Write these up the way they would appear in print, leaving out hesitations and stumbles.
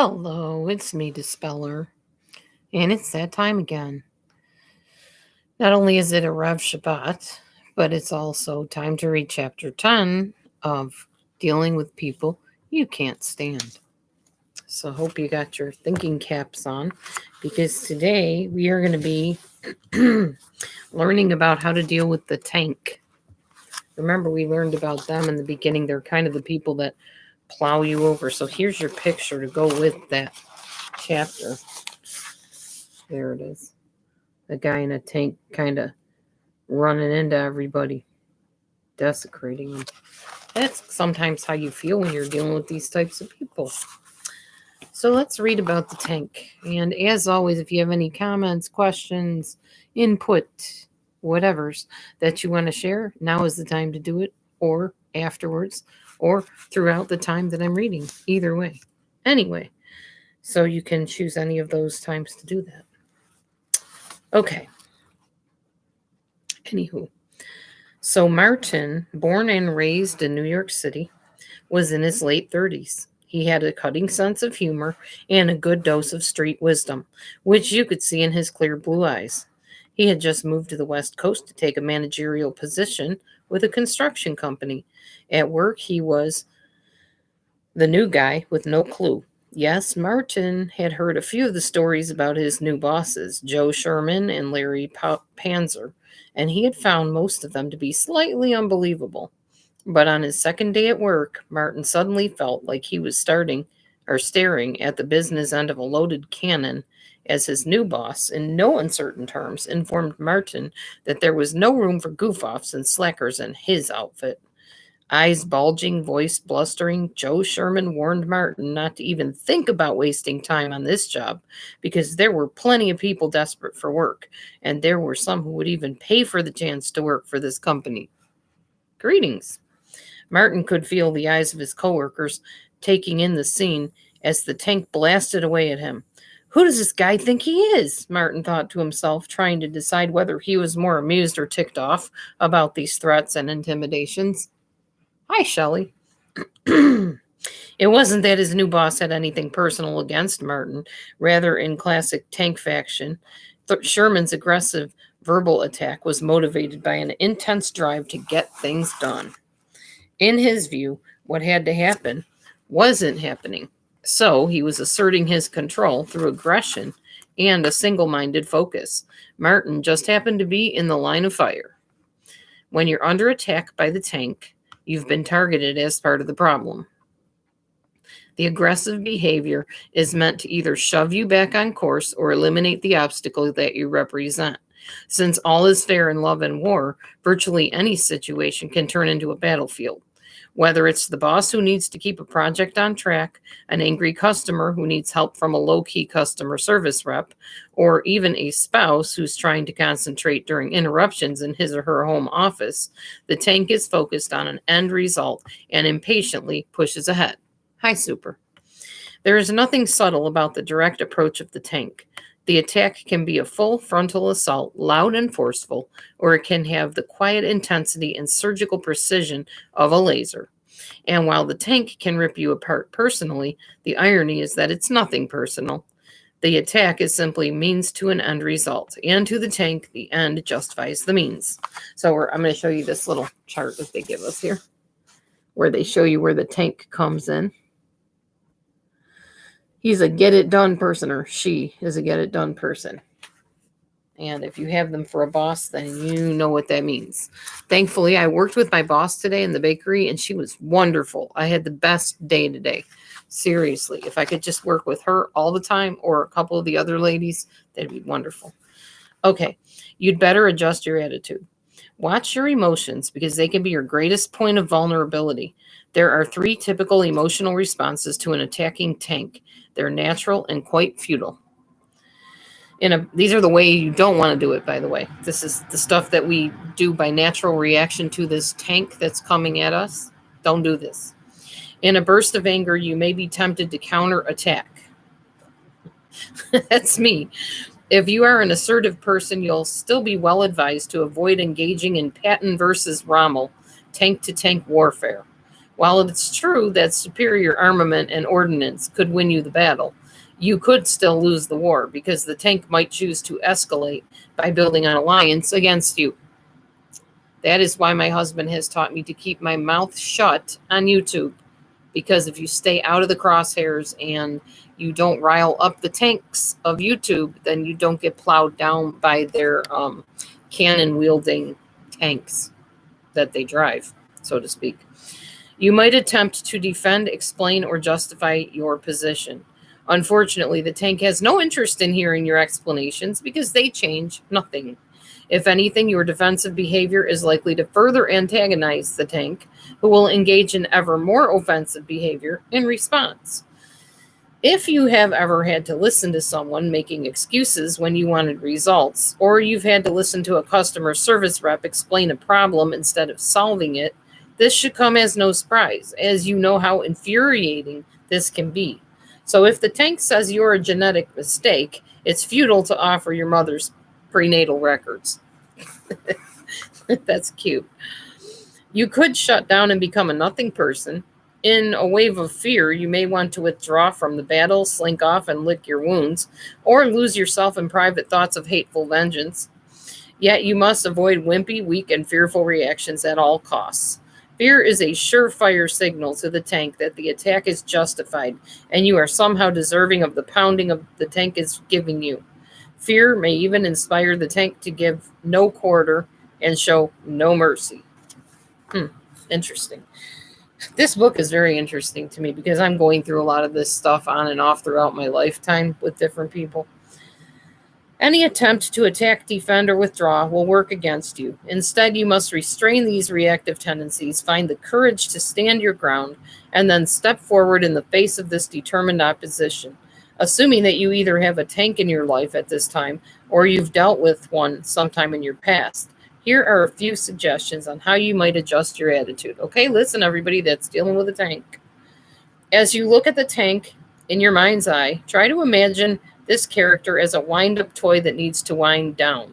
Hello, it's me, Dispeller, and it's that time again. Not only is it a Rev Shabbat, but it's also time to read Chapter 10 of Dealing with People You Can't Stand. So I hope you got your thinking caps on, because today we are going to be learning about how to deal with the tank. Remember, we learned about them in the beginning. They're kind of the people that plow you over. So here's your picture to go with that chapter. There it is. A guy in a tank kind of running into everybody, desecrating them. That's sometimes how you feel when you're dealing with these types of people. So let's read about the tank. And as always, if you have any comments, questions, input, whatever's that you want to share, now is the time to do it, or afterwards, or throughout the time that I'm reading. Either way. Anyway, so you can choose any of those times to do that. Okay. Anywho, so Martin, born and raised in New York City, was in his late 30s. He had a cutting sense of humor and a good dose of street wisdom, which you could see in his clear blue eyes. He had just moved to the West Coast to take a managerial position with a construction company. At work, he was the new guy with no clue. Yes, Martin had heard a few of the stories about his new bosses, Joe Sherman and Larry Panzer, and he had found most of them to be slightly unbelievable. But on his second day at work, Martin suddenly felt like he was staring at the business end of a loaded cannon, as his new boss, in no uncertain terms, informed Martin that there was no room for goof-offs and slackers in his outfit. Eyes bulging, voice blustering, Joe Sherman warned Martin not to even think about wasting time on this job, because there were plenty of people desperate for work, and there were some who would even pay for the chance to work for this company. Greetings. Martin could feel the eyes of his coworkers taking in the scene as the tank blasted away at him. Who does this guy think he is? Martin thought to himself, trying to decide whether he was more amused or ticked off about these threats and intimidations. Hi, Shelley. It wasn't that his new boss had anything personal against Martin. Rather, in classic tank fashion, Sherman's aggressive verbal attack was motivated by an intense drive to get things done. In his view, what had to happen wasn't happening. So he was asserting his control through aggression and a single-minded focus. Martin just happened to be in the line of fire. When you're under attack by the tank, you've been targeted as part of the problem. The aggressive behavior is meant to either shove you back on course or eliminate the obstacle that you represent. Since all is fair in love and war, virtually any situation can turn into a battlefield. Whether it's the boss who needs to keep a project on track, an angry customer who needs help from a low-key customer service rep, or even a spouse who's trying to concentrate during interruptions in his or her home office, the tank is focused on an end result and impatiently pushes ahead. Hi, Super. There is nothing subtle about the direct approach of the tank. The attack can be a full frontal assault, loud and forceful, or it can have the quiet intensity and surgical precision of a laser. And while the tank can rip you apart personally, the irony is that it's nothing personal. The attack is simply means to an end result, and to the tank, the end justifies the means. So I'm going to show you this little chart that they give us here, where they show you where the tank comes in. He's a get-it-done person, or she is a get-it-done person. And if you have them for a boss, then you know what that means. Thankfully, I worked with my boss today in the bakery, and she was wonderful. I had the best day today. Seriously, if I could just work with her all the time, or a couple of the other ladies, that'd be wonderful. Okay, you'd better adjust your attitude. Watch your emotions, because they can be your greatest point of vulnerability. There are 3 typical emotional responses to an attacking tank. They're natural and quite futile. These are the way you don't want to do it, by the way. This is the stuff that we do by natural reaction to this tank that's coming at us. Don't do this. In a burst of anger, you may be tempted to counterattack. That's me. If you are an assertive person, you'll still be well advised to avoid engaging in Patton versus Rommel tank-to-tank warfare. While it's true that superior armament and ordnance could win you the battle, you could still lose the war because the tank might choose to escalate by building an alliance against you. That is why my husband has taught me to keep my mouth shut on YouTube, because if you stay out of the crosshairs and you don't rile up the tanks of YouTube, then you don't get plowed down by their cannon-wielding tanks that they drive, so to speak. You might attempt to defend, explain, or justify your position. Unfortunately, the tank has no interest in hearing your explanations because they change nothing. If anything, your defensive behavior is likely to further antagonize the tank, who will engage in ever more offensive behavior in response. If you have ever had to listen to someone making excuses when you wanted results, or you've had to listen to a customer service rep explain a problem instead of solving it, this should come as no surprise, as you know how infuriating this can be. So if the tank says you're a genetic mistake, it's futile to offer your mother's prenatal records. That's cute. You could shut down and become a nothing person. In a wave of fear, you may want to withdraw from the battle, slink off and lick your wounds, or lose yourself in private thoughts of hateful vengeance. Yet you must avoid wimpy, weak, and fearful reactions at all costs. Fear is a surefire signal to the tank that the attack is justified, and you are somehow deserving of the pounding of the tank is giving you. Fear may even inspire the tank to give no quarter and show no mercy. Interesting. This book is very interesting to me because I'm going through a lot of this stuff on and off throughout my lifetime with different people. Any attempt to attack, defend, or withdraw will work against you. Instead, you must restrain these reactive tendencies, find the courage to stand your ground, and then step forward in the face of this determined opposition, assuming that you either have a tank in your life at this time or you've dealt with one sometime in your past. Here are a few suggestions on how you might adjust your attitude. Okay, listen, everybody that's dealing with a tank. As you look at the tank in your mind's eye, try to imagine this character as a wind-up toy that needs to wind down.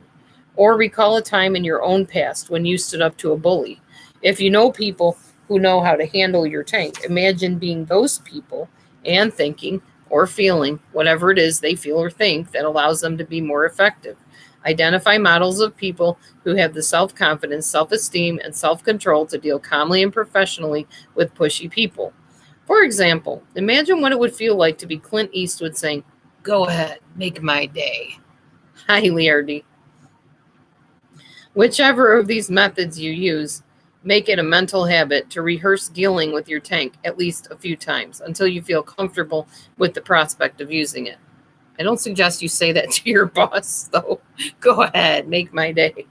Or recall a time in your own past when you stood up to a bully. If you know people who know how to handle your tank, imagine being those people and thinking or feeling whatever it is they feel or think that allows them to be more effective. Identify models of people who have the self-confidence, self-esteem, and self-control to deal calmly and professionally with pushy people. For example, imagine what it would feel like to be Clint Eastwood saying, "Go ahead, make my day." Hi, Liardi. Whichever of these methods you use, make it a mental habit to rehearse dealing with your tank at least a few times until you feel comfortable with the prospect of using it. I don't suggest you say that to your boss, though. Go ahead, make my day.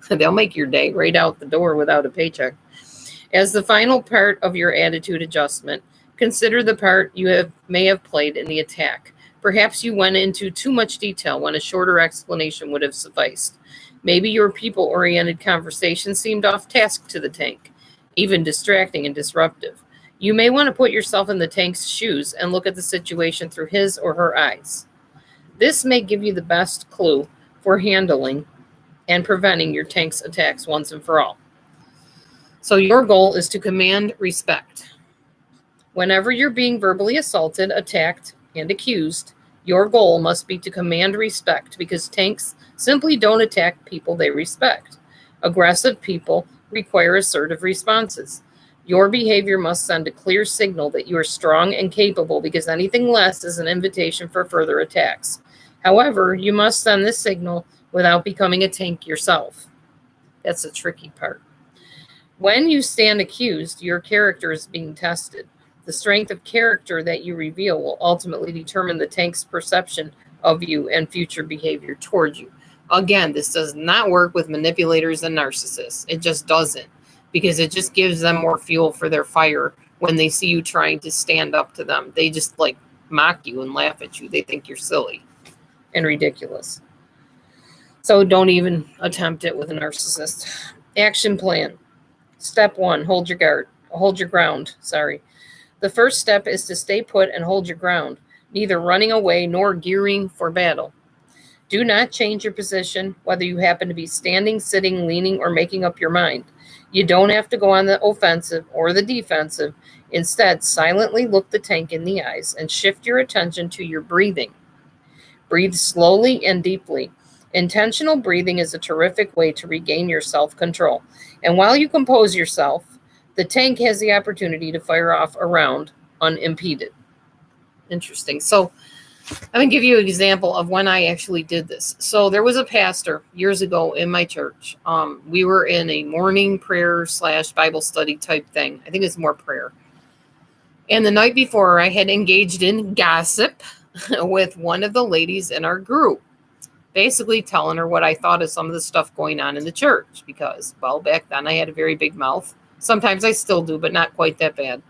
They'll make your day right out the door without a paycheck. As the final part of your attitude adjustment, consider the part you may have played in the attack. Perhaps you went into too much detail when a shorter explanation would have sufficed. Maybe your people-oriented conversation seemed off task to the tank, even distracting and disruptive. You may want to put yourself in the tank's shoes and look at the situation through his or her eyes. This may give you the best clue for handling and preventing your tank's attacks once and for all. So your goal is to command respect. Whenever you're being verbally assaulted, attacked, and accused, your goal must be to command respect because tanks simply don't attack people they respect. Aggressive people require assertive responses. Your behavior must send a clear signal that you are strong and capable because anything less is an invitation for further attacks. However, you must send this signal without becoming a tank yourself. That's the tricky part. When you stand accused, your character is being tested. The strength of character that you reveal will ultimately determine the tank's perception of you and future behavior toward you. Again, this does not work with manipulators and narcissists. It just doesn't, because it just gives them more fuel for their fire when they see you trying to stand up to them. They just mock you and laugh at you. They think you're silly and ridiculous. So don't even attempt it with a narcissist. Action plan. Step 1, hold your ground. The first step is to stay put and hold your ground, neither running away nor gearing for battle. Do not change your position, whether you happen to be standing, sitting, leaning, or making up your mind. You don't have to go on the offensive or the defensive. Instead, silently look the tank in the eyes and shift your attention to your breathing. Breathe slowly and deeply. Intentional breathing is a terrific way to regain your self-control. And while you compose yourself, the tank has the opportunity to fire off a round unimpeded. Interesting. So I'm going to give you an example of when I actually did this. So there was a pastor years ago in my church. We were in a morning prayer / Bible study type thing. I think it's more prayer. And the night before, I had engaged in gossip with one of the ladies in our group, basically telling her what I thought of some of the stuff going on in the church because, well, back then I had a very big mouth. Sometimes I still do, but not quite that bad.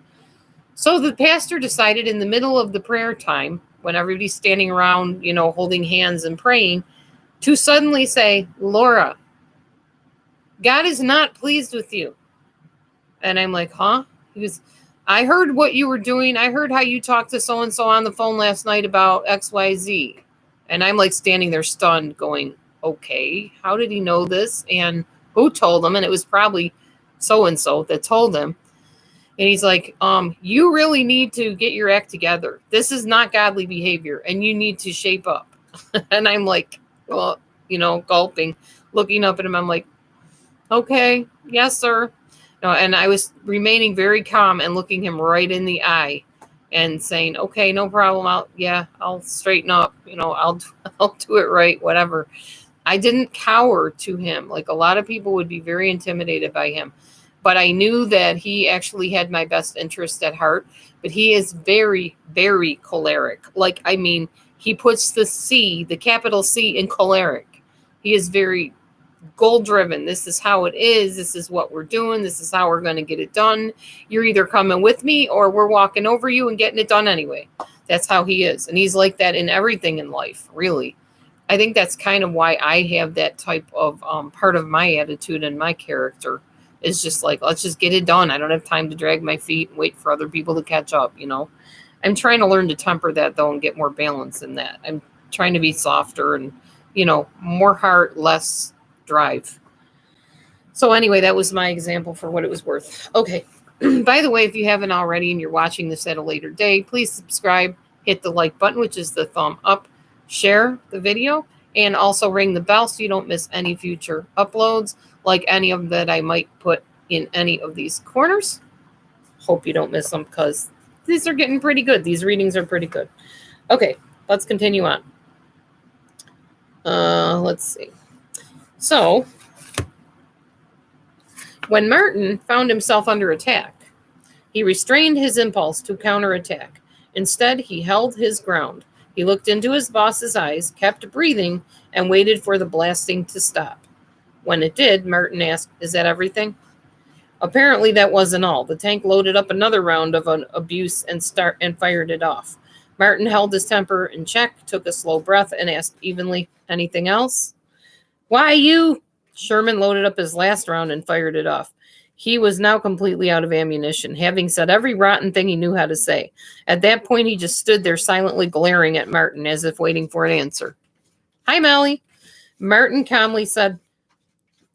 So the pastor decided in the middle of the prayer time, when everybody's standing around, holding hands and praying, to suddenly say, Laura, God is not pleased with you. And I'm like, huh? He goes, I heard what you were doing. I heard how you talked to so-and-so on the phone last night about XYZ. And I'm like standing there stunned going, okay, how did he know this? And who told him? And it was probably so-and-so that told him. And he's like, you really need to get your act together. This is not godly behavior and you need to shape up. And I'm like, well, gulping, looking up at him. I'm like, okay, yes, sir. No, and I was remaining very calm and looking him right in the eye and saying, okay, no problem. I'll straighten up. I'll do it right, whatever. I didn't cower to him. Like a lot of people would be very intimidated by him. But I knew that he actually had my best interest at heart. But he is very, very choleric. He puts the capital C in choleric. He is very goal-driven. This is how it is. This is what we're doing. This is how we're going to get it done. You're either coming with me or we're walking over you and getting it done anyway. That's how he is. And he's like that in everything in life, really. I think that's kind of why I have that type of part of my attitude and my character. Is just like, let's just get it done. I don't have time to drag my feet and wait for other people to catch up, I'm trying to learn to temper that, though, and get more balance in that. I'm trying to be softer and, more heart, less drive. So anyway, that was my example for what it was worth. Okay. By the way, if you haven't already and you're watching this at a later day, please subscribe, hit the like button, which is the thumb up, share the video, and also ring the bell so you don't miss any future uploads, like any of them that I might put in any of these corners. Hope you don't miss them because these are getting pretty good. These readings are pretty good. Okay, let's continue on. Let's see. So, when Martin found himself under attack, he restrained his impulse to counterattack. Instead, he held his ground. He looked into his boss's eyes, kept breathing, and waited for the blasting to stop. When it did, Martin asked, is that everything? Apparently that wasn't all. The tank loaded up another round of abuse and fired it off. Martin held his temper in check, took a slow breath, and asked evenly, anything else? Why you? Sherman loaded up his last round and fired it off. He was now completely out of ammunition, having said every rotten thing he knew how to say. At that point, he just stood there silently glaring at Martin as if waiting for an answer. Hi, Molly. Martin calmly said,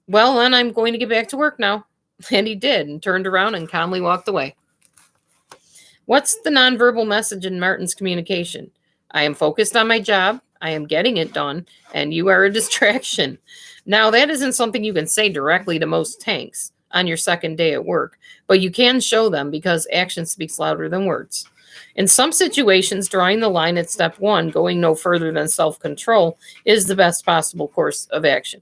well, then I'm going to get back to work now. And he did, and turned around and calmly walked away. What's the nonverbal message in Martin's communication? I am focused on my job. I am getting it done, and you are a distraction. Now, that isn't something you can say directly to most tanks on your second day at work, but you can show them because action speaks louder than words. In some situations, drawing the line at step 1, going no further than self-control, is the best possible course of action.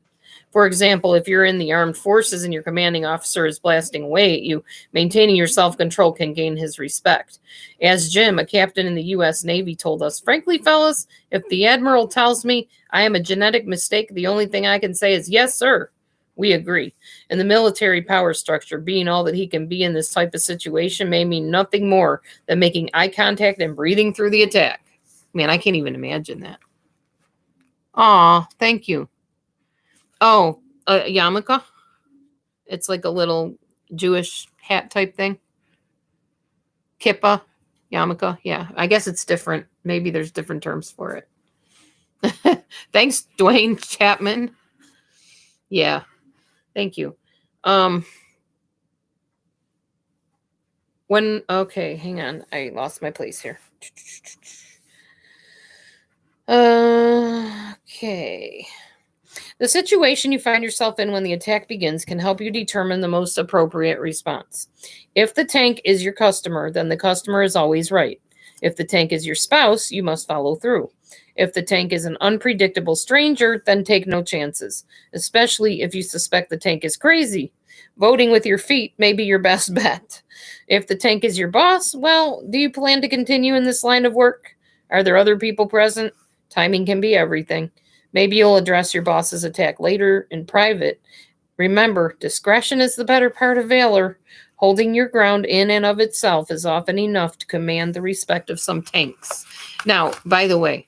For example, if you're in the armed forces and your commanding officer is blasting away at you, maintaining your self-control can gain his respect. As Jim, a captain in the U.S. Navy, told us, frankly, fellas, if the admiral tells me I am a genetic mistake, the only thing I can say is, yes, sir. We agree. And the military power structure, being all that he can be in this type of situation, may mean nothing more than making eye contact and breathing through the attack. Man, I can't even imagine that. Aw, thank you. Oh, a yarmulke. It's like a little Jewish hat type thing. Kippah, yarmulke. Yeah, I guess it's different. Maybe there's different terms for it. Thanks, Dwayne Chapman. Yeah, thank you. Okay, hang on. I lost my place here. Okay. The situation you find yourself in when the attack begins can help you determine the most appropriate response. If the tank is your customer, then the customer is always right. If the tank is your spouse, you must follow through. If the tank is an unpredictable stranger, then take no chances, especially if you suspect the tank is crazy. Voting with your feet may be your best bet. If the tank is your boss, well, do you plan to continue in this line of work? Are there other people present? Timing can be everything. Maybe you'll address your boss's attack later in private. Remember, discretion is the better part of valor. Holding your ground in and of itself is often enough to command the respect of some tanks. Now, by the way,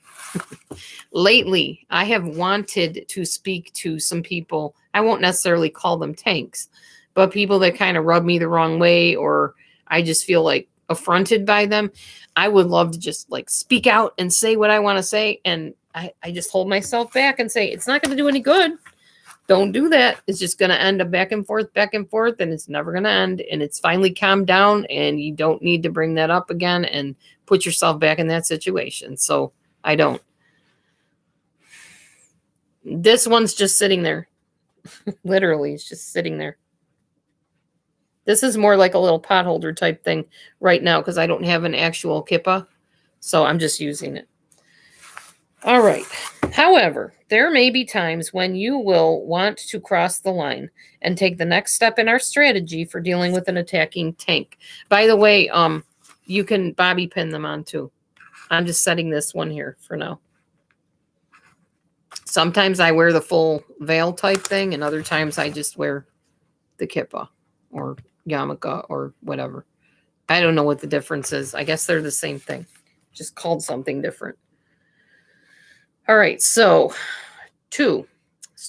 lately I have wanted to speak to some people. I won't necessarily call them tanks, but people that kind of rub me the wrong way, or I just feel like affronted by them. I would love to just like speak out and say what I want to say. And I just hold myself back and say, it's not going to do any good. Don't do that. It's just going to end up back and forth, and it's never going to end. And it's finally calmed down, and you don't need to bring that up again and put yourself back in that situation. So I don't. This one's just sitting there. Literally, it's just sitting there. This is more like a little potholder type thing right now because I don't have an actual kippa. So I'm just using it. All right. However, there may be times when you will want to cross the line and take the next step in our strategy for dealing with an attacking tank. By the way, you can bobby pin them on too. I'm just setting this one here for now. Sometimes I wear the full veil type thing, and other times I just wear the kippa or yarmulke or whatever. I don't know what the difference is. I guess they're the same thing, just called something different. All right, so 2,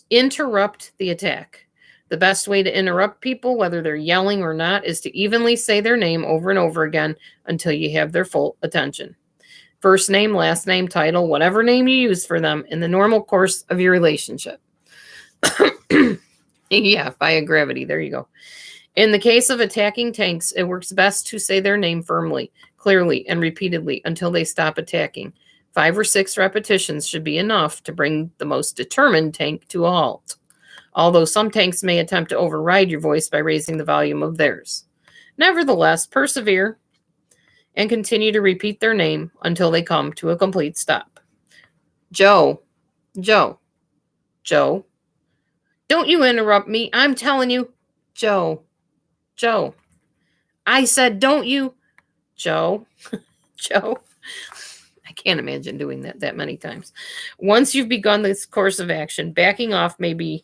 interrupt the attack. The best way to interrupt people, whether they're yelling or not, is to evenly say their name over and over again until you have their full attention. First name, last name, title, whatever name you use for them in the normal course of your relationship. Yeah, via gravity. There you go. In the case of attacking tanks, it works best to say their name firmly, clearly, and repeatedly until they stop attacking. 5 or 6 repetitions should be enough to bring the most determined tank to a halt, although some tanks may attempt to override your voice by raising the volume of theirs. Nevertheless, persevere and continue to repeat their name until they come to a complete stop. Joe, Joe, Joe. Don't you interrupt me. I'm telling you. Joe, Joe. I said, don't you. Joe, Joe. I can't imagine doing that many times. Once you've begun this course of action, backing off may be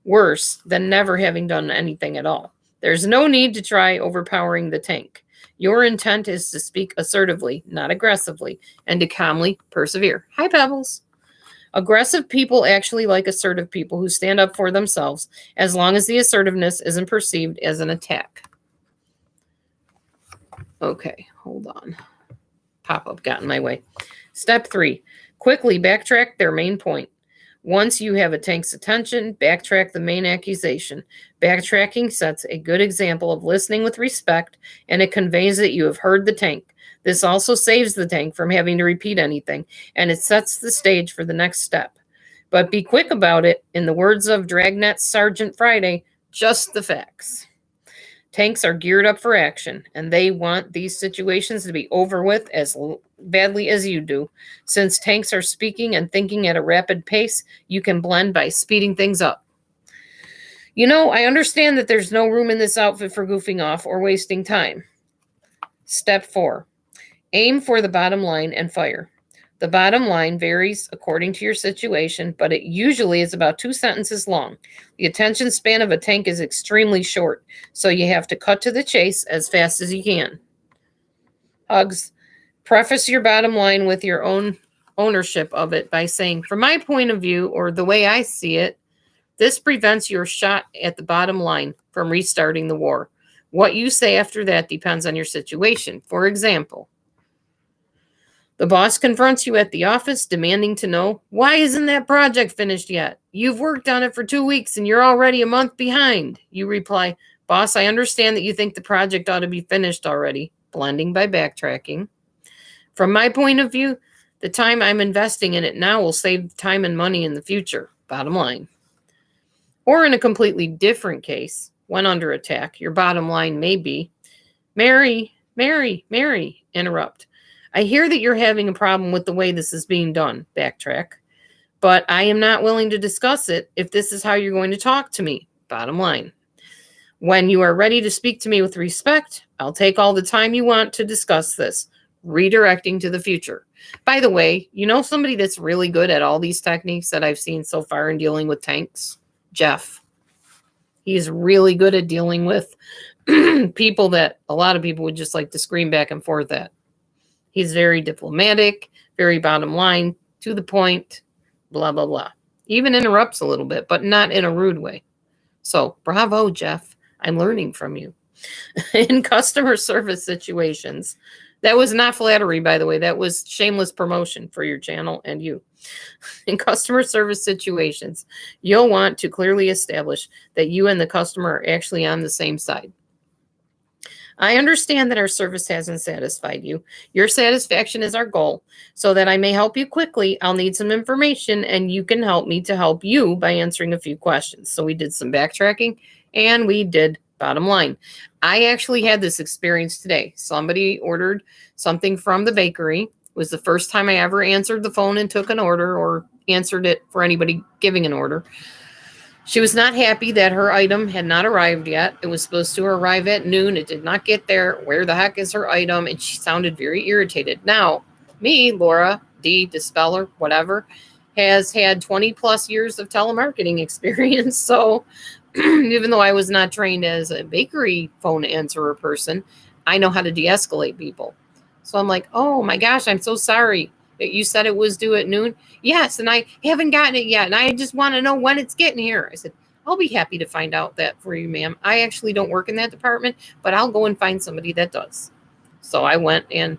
worse than never having done anything at all. There's no need to try overpowering the tank. Your intent is to speak assertively, not aggressively, and to calmly persevere. Hi, Pebbles. Aggressive people actually like assertive people who stand up for themselves, as long as the assertiveness isn't perceived as an attack. Okay, hold on. Pop-up got in my way. Step 3, quickly backtrack their main point. Once you have a tank's attention, backtrack the main accusation. Backtracking sets a good example of listening with respect, and it conveys that you have heard the tank. This also saves the tank from having to repeat anything, and it sets the stage for the next step. But be quick about it. In the words of Dragnet Sergeant Friday, just the facts. Tanks are geared up for action, and they want these situations to be over with as badly as you do. Since tanks are speaking and thinking at a rapid pace, you can blend by speeding things up. You know, I understand that there's no room in this outfit for goofing off or wasting time. Step 4, aim for the bottom line and fire. The bottom line varies according to your situation, but it usually is about 2 sentences long. The attention span of a tank is extremely short, so you have to cut to the chase as fast as you can. Hugs. Preface your bottom line with your own ownership of it by saying, from my point of view, or the way I see it, this prevents your shot at the bottom line from restarting the war. What you say after that depends on your situation. For example, the boss confronts you at the office, demanding to know, why isn't that project finished yet? You've worked on it for 2 weeks and you're already a month behind. You reply, Boss, I understand that you think the project ought to be finished already. Blending by backtracking. From my point of view, the time I'm investing in it now will save time and money in the future. Bottom line. Or in a completely different case, when under attack, your bottom line may be, Mary, interrupt. I hear that you're having a problem with the way this is being done. Backtrack. But I am not willing to discuss it if this is how you're going to talk to me. Bottom line. When you are ready to speak to me with respect, I'll take all the time you want to discuss this. Redirecting to the future. By the way, you know somebody that's really good at all these techniques that I've seen so far in dealing with tanks? Jeff. He's really good at dealing with people that a lot of people would just like to scream back and forth at. He's very diplomatic, very bottom line, to the point, blah, blah, blah. Even interrupts a little bit, but not in a rude way. So, bravo, Jeff. I'm learning from you. In customer service situations, that was not flattery, by the way. That was shameless promotion for your channel and you. In customer service situations, you'll want to clearly establish that you and the customer are actually on the same side. I understand that our service hasn't satisfied you. Your satisfaction is our goal. So that I may help you quickly, I'll need some information and you can help me to help you by answering a few questions. So we did some backtracking and we did bottom line. I actually had this experience today. Somebody ordered something from the bakery. It was the first time I ever answered the phone and took an order or answered it for anybody giving an order. She was not happy that her item had not arrived yet. It was supposed to arrive at noon. It did not get there. Where the heck is her item? And she sounded very irritated. Now, me, Laura, DelusionDispeller, whatever, has had 20 plus years of telemarketing experience. So even though I was not trained as a bakery phone answerer person, I know how to de-escalate people. So I'm like, oh my gosh, I'm so sorry that you said it was due at noon. Yes, and I haven't gotten it yet, and I just want to know when it's getting here. I said, I'll be happy to find out that for you, ma'am. I actually don't work in that department, but I'll go and find somebody that does. So I went and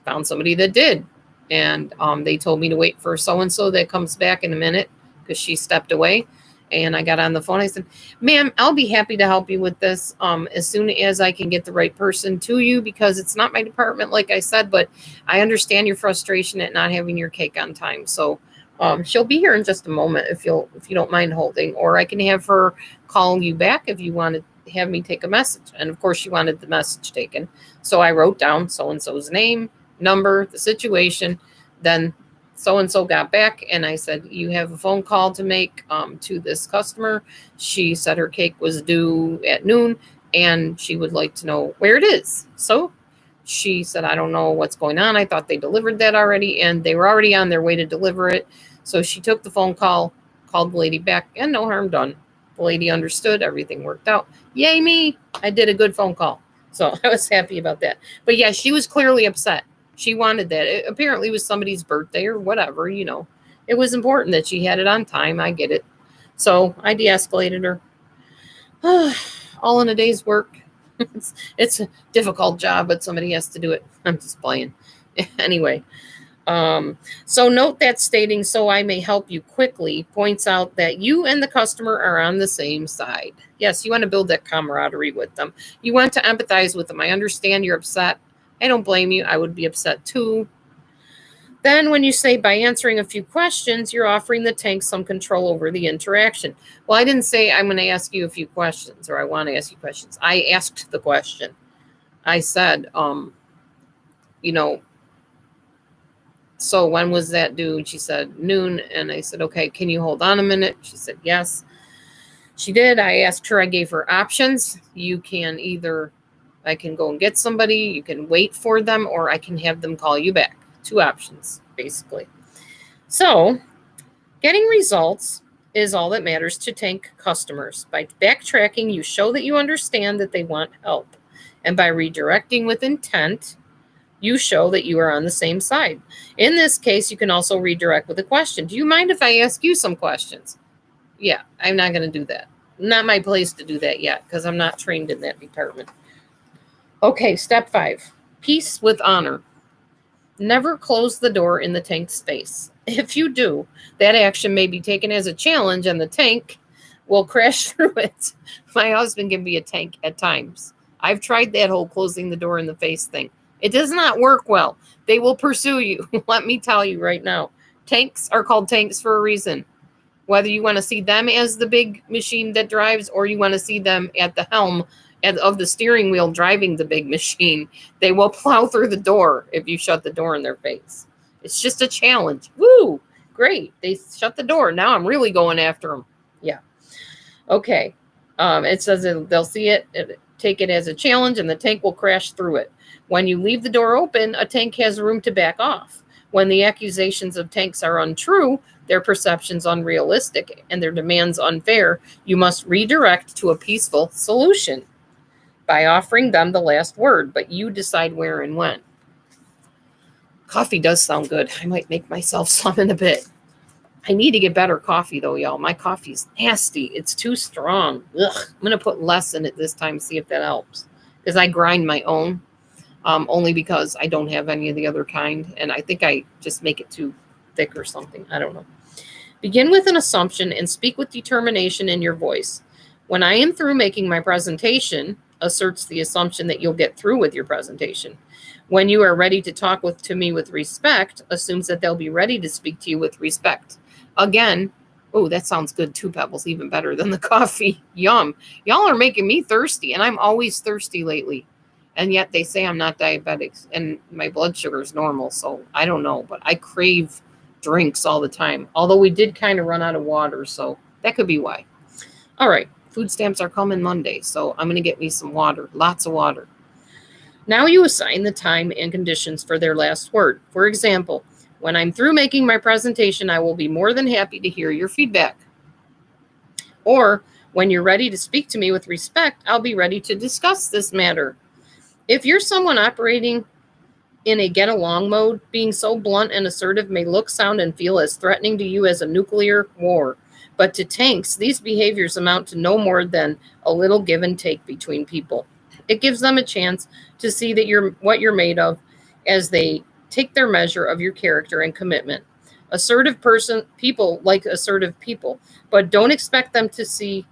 found somebody that did. And they told me to wait for so-and-so that comes back in a minute because she stepped away. And I got on the phone. I said, ma'am, I'll be happy to help you with this as soon as I can get the right person to you because it's not my department, like I said, but I understand your frustration at not having your cake on time. So she'll be here in just a moment if you don't mind holding, or I can have her call you back if you want to have me take a message. And of course, she wanted the message taken. So I wrote down so-and-so's name, number, the situation, then so-and-so got back and I said, you have a phone call to make to this customer. She said her cake was due at noon and she would like to know where it is. So she said, I don't know what's going on. I thought they delivered that already and they were already on their way to deliver it. So she took the phone call, called the lady back and no harm done. The lady understood. Everything worked out. Yay me. I did a good phone call. So I was happy about that. But yeah, she was clearly upset. She wanted that. It apparently was somebody's birthday or whatever, you know. It was important that she had it on time. I get it. So I de-escalated her. All in a day's work. It's a difficult job, but somebody has to do it. I'm just playing. Anyway. So note that stating, so I may help you quickly, points out that you and the customer are on the same side. Yes, you want to build that camaraderie with them. You want to empathize with them. I understand you're upset. I don't blame you. I would be upset too. Then when you say by answering a few questions, you're offering the tank some control over the interaction. Well, I didn't say I'm going to ask you a few questions or I want to ask you questions. I asked the question. I said, you know, so when was that due? And she said noon. And I said, okay, can you hold on a minute? She said, yes. She did. I asked her, I gave her options. You can either, I can go and get somebody, you can wait for them, or I can have them call you back. 2 options, basically. So getting results is all that matters to tank customers. By backtracking, you show that you understand that they want help. And by redirecting with intent, you show that you are on the same side. In this case, you can also redirect with a question. Do you mind if I ask you some questions? Yeah, I'm not going to do that. Not my place to do that yet because I'm not trained in that department. Okay, step 5. Peace with honor. Never close the door in the tank's face. If you do, that action may be taken as a challenge and the tank will crash through it. My husband can be a tank at times. I've tried that whole closing the door in the face thing. It does not work well. They will pursue you. Let me tell you right now. Tanks are called tanks for a reason. Whether you want to see them as the big machine that drives or you want to see them at the helm of the steering wheel driving the big machine, they will plow through the door if you shut the door in their face. It's just a challenge. Woo! Great. They shut the door. Now I'm really going after them. Yeah. Okay. It says they'll see it, take it as a challenge, and the tank will crash through it. When you leave the door open, a tank has room to back off. When the accusations of tanks are untrue, their perceptions unrealistic, and their demands unfair, you must redirect to a peaceful solution by offering them the last word, but you decide where and when. Coffee does sound good. I might make myself some in a bit. I need to get better coffee, though, y'all. My coffee's nasty. It's too strong. Ugh. I'm going to put less in it this time, see if that helps. Because I grind my own, only because I don't have any of the other kind. And I think I just make it too thick or something. I don't know. Begin with an assumption and speak with determination in your voice. When I am through making my presentation, asserts the assumption that you'll get through with your presentation. When you are ready to talk to me with respect, assumes that they'll be ready to speak to you with respect. Again, oh, that sounds good too, Pebbles, even better than the coffee. Yum. Y'all are making me thirsty, and I'm always thirsty lately. And yet they say I'm not diabetic, and my blood sugar is normal, so I don't know. But I crave drinks all the time, although we did kind of run out of water, so that could be why. All right, food stamps are coming Monday, so I'm going to get me some water, lots of water. Now you assign the time and conditions for their last word. For example, when I'm through making my presentation, I will be more than happy to hear your feedback. Or, when you're ready to speak to me with respect, I'll be ready to discuss this matter. If you're someone operating in a get-along mode, being so blunt and assertive may look, sound, and feel as threatening to you as a nuclear war. But to tanks, these behaviors amount to no more than a little give and take between people. It gives them a chance to see that what you're made of as they take their measure of your character and commitment. Assertive people like assertive people, but don't expect to see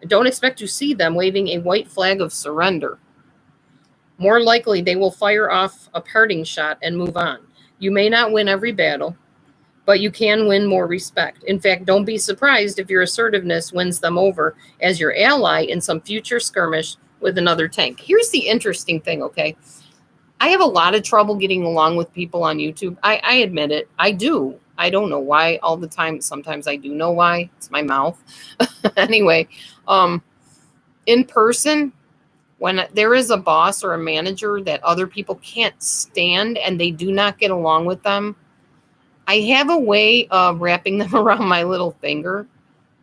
them waving a white flag of surrender. More likely, they will fire off a parting shot and move on. You may not win every battle, but you can win more respect. In fact, don't be surprised if your assertiveness wins them over as your ally in some future skirmish with another tank. Here's the interesting thing, okay? I have a lot of trouble getting along with people on YouTube. I admit it. I do. I don't know why all the time. Sometimes I do know why. It's my mouth. Anyway, in person, when there is a boss or a manager that other people can't stand and they do not get along with them, I have a way of wrapping them around my little finger.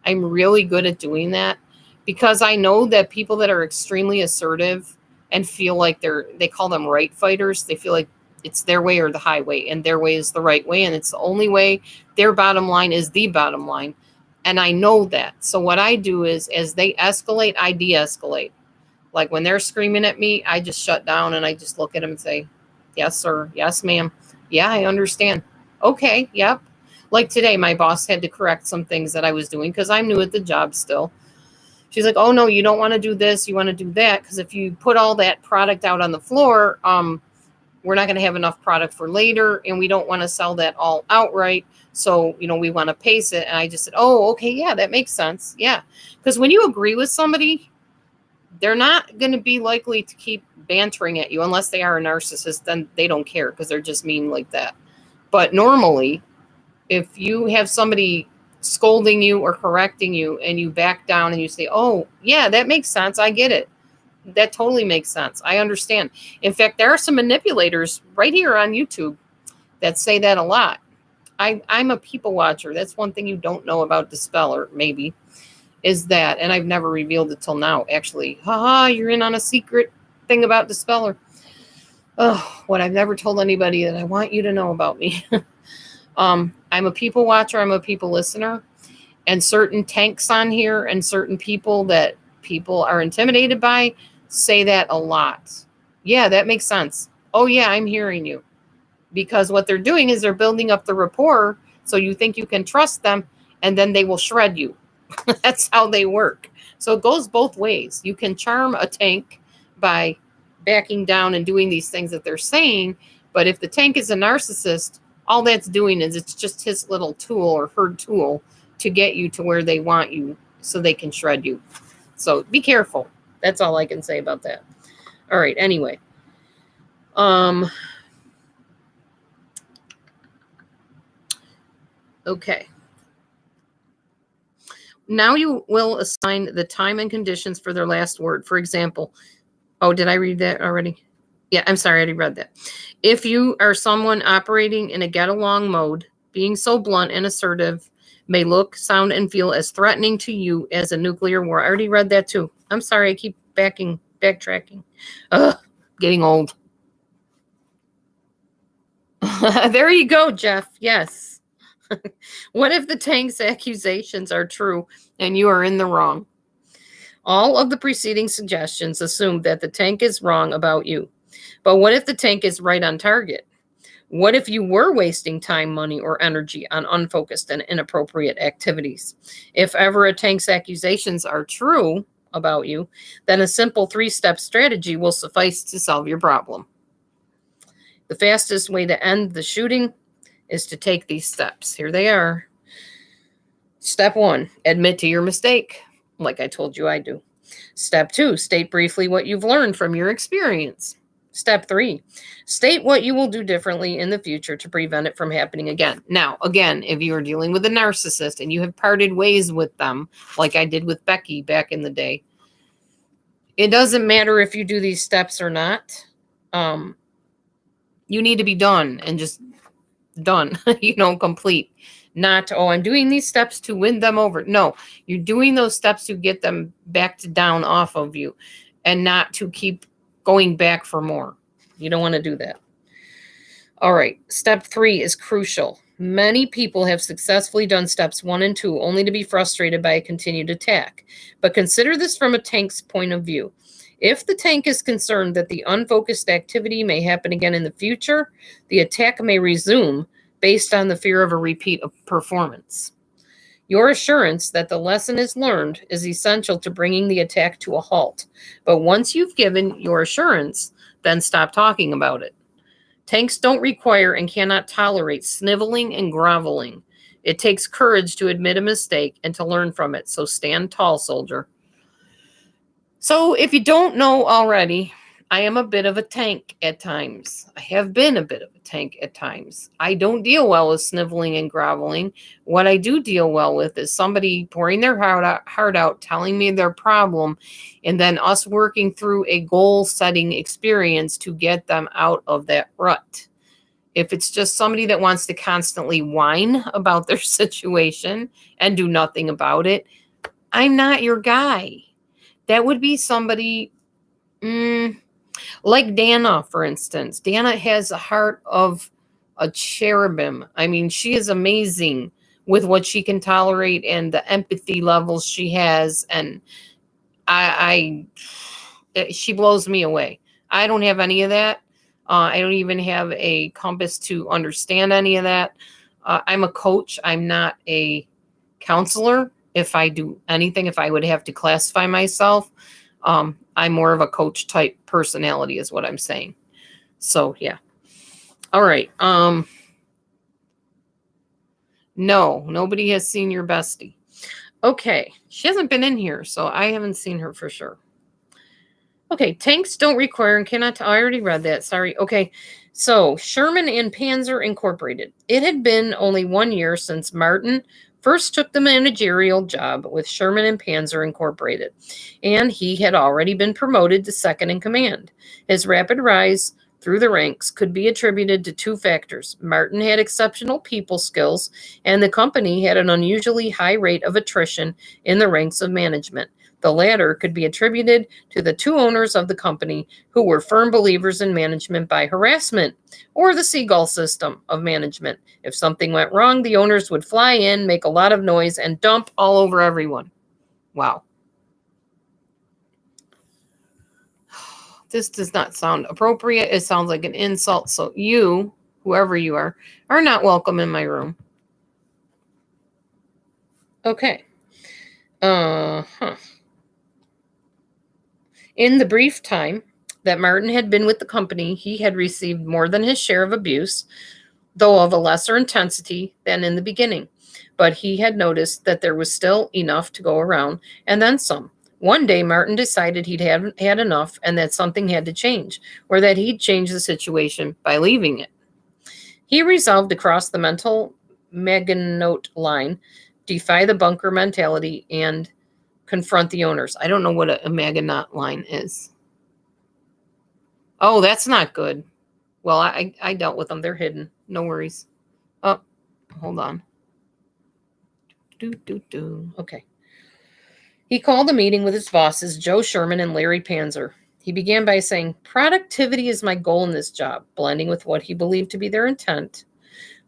I'm really good at doing that because I know that people that are extremely assertive and feel like they call them right fighters. They feel like it's their way or the highway, and their way is the right way, and it's the only way. Their bottom line is the bottom line. And I know that. So what I do is, as they escalate, I de-escalate. Like when they're screaming at me, I just shut down and I just look at them and say, yes, sir. Yes, ma'am. Yeah, I understand. Okay, yep. Like today, my boss had to correct some things that I was doing because I'm new at the job still. She's like, oh, no, you don't want to do this. You want to do that. Because if you put all that product out on the floor, we're not going to have enough product for later. And we don't want to sell that all outright. So, we want to pace it. And I just said, oh, okay, yeah, that makes sense. Yeah. Because when you agree with somebody, they're not going to be likely to keep bantering at you unless they are a narcissist. Then they don't care because they're just mean like that. But normally, if you have somebody scolding you or correcting you and you back down and you say, oh, yeah, that makes sense. I get it. That totally makes sense. I understand. In fact, there are some manipulators right here on YouTube that say that a lot. I'm a people watcher. That's one thing you don't know about Dispeller, maybe, is that, and I've never revealed it till now, actually. You're in on a secret thing about Dispeller. Oh, what I've never told anybody that I want you to know about me. I'm a people watcher. I'm a people listener. And certain tanks on here and certain people that people are intimidated by say that a lot. Yeah, that makes sense. Oh, yeah, I'm hearing you. Because what they're doing is they're building up the rapport so you think you can trust them, and then they will shred you. That's how they work. So it goes both ways. You can charm a tank by backing down and doing these things that they're saying. But if the tank is a narcissist, all that's doing is it's just his little tool or her tool to get you to where they want you so they can shred you. So be careful. That's all I can say about that. All right. Anyway. Okay. Now you will assign the time and conditions for their last word. For example, oh, did I read that already? Yeah, I'm sorry, I already read that. If you are someone operating in a get along mode, being so blunt and assertive may look, sound, and feel as threatening to you as a nuclear war. I already read that too. I'm sorry, I keep backtracking. Ugh, getting old. There you go, Jeff. Yes. What if the tank's accusations are true and you are in the wrong? All of the preceding suggestions assume that the tank is wrong about you. But what if the tank is right on target? What if you were wasting time, money, or energy on unfocused and inappropriate activities? If ever a tank's accusations are true about you, then a simple 3-step strategy will suffice to solve your problem. The fastest way to end the shooting is to take these steps. Here they are. Step 1, admit to your mistake, like I told you I do. Step 2, state briefly what you've learned from your experience. Step 3, state what you will do differently in the future to prevent it from happening again. Now, again, if you are dealing with a narcissist and you have parted ways with them, like I did with Becky back in the day, it doesn't matter if you do these steps or not. You need to be done and just done, complete. Not, oh, I'm doing these steps to win them over. No, you're doing those steps to get them backed down off of you and not to keep going back for more. You don't want to do that. All right. Step 3 is crucial. Many people have successfully done steps 1 and 2 only to be frustrated by a continued attack. But consider this from a tank's point of view. If the tank is concerned that the unfocused activity may happen again in the future, the attack may resume based on the fear of a repeat of performance. Your assurance that the lesson is learned is essential to bringing the attack to a halt. But once you've given your assurance, then stop talking about it. Tanks don't require and cannot tolerate sniveling and groveling. It takes courage to admit a mistake and to learn from it. So stand tall, soldier. So if you don't know already, I am a bit of a tank at times. I have been a bit of a tank at times. I don't deal well with sniveling and groveling. What I do deal well with is somebody pouring their heart out, telling me their problem, and then us working through a goal-setting experience to get them out of that rut. If it's just somebody that wants to constantly whine about their situation and do nothing about it, I'm not your guy. That would be somebody... like Dana, for instance. Dana has a heart of a cherubim. I mean, she is amazing with what she can tolerate and the empathy levels she has. And she blows me away. I don't have any of that. I don't even have a compass to understand any of that. I'm a coach. I'm not a counselor. If I do anything, if I would have to classify myself, I'm more of a coach type personality is what I'm saying. So, yeah. All right. No, nobody has seen your bestie. Okay. She hasn't been in here, so I haven't seen her for sure. Okay. Tanks don't require and cannot. I already read that. Sorry. Okay. So, Sherman and Panzer Incorporated. It had been only 1 year since Martin first took the managerial job with Sherman and Panzer Incorporated, and he had already been promoted to second in command. His rapid rise through the ranks could be attributed to 2 factors. Martin had exceptional people skills, and the company had an unusually high rate of attrition in the ranks of management. The latter could be attributed to the 2 owners of the company who were firm believers in management by harassment, or the seagull system of management. If something went wrong, the owners would fly in, make a lot of noise, and dump all over everyone. Wow. This does not sound appropriate. It sounds like an insult. So you, whoever you are not welcome in my room. Okay. Huh. In the brief time that Martin had been with the company, he had received more than his share of abuse, though of a lesser intensity than in the beginning. But he had noticed that there was still enough to go around, and then some. One day, Martin decided he'd had enough and that something had to change, or that he'd change the situation by leaving it. He resolved to cross the mental Meganote line, defy the bunker mentality, and confront the owners. I don't know what a Meganote line is. Oh, that's not good. Well, I dealt with them. They're hidden. No worries. Oh, hold on. Okay. He called a meeting with his bosses, Joe Sherman and Larry Panzer. He began by saying, "Productivity is my goal in this job," blending with what he believed to be their intent.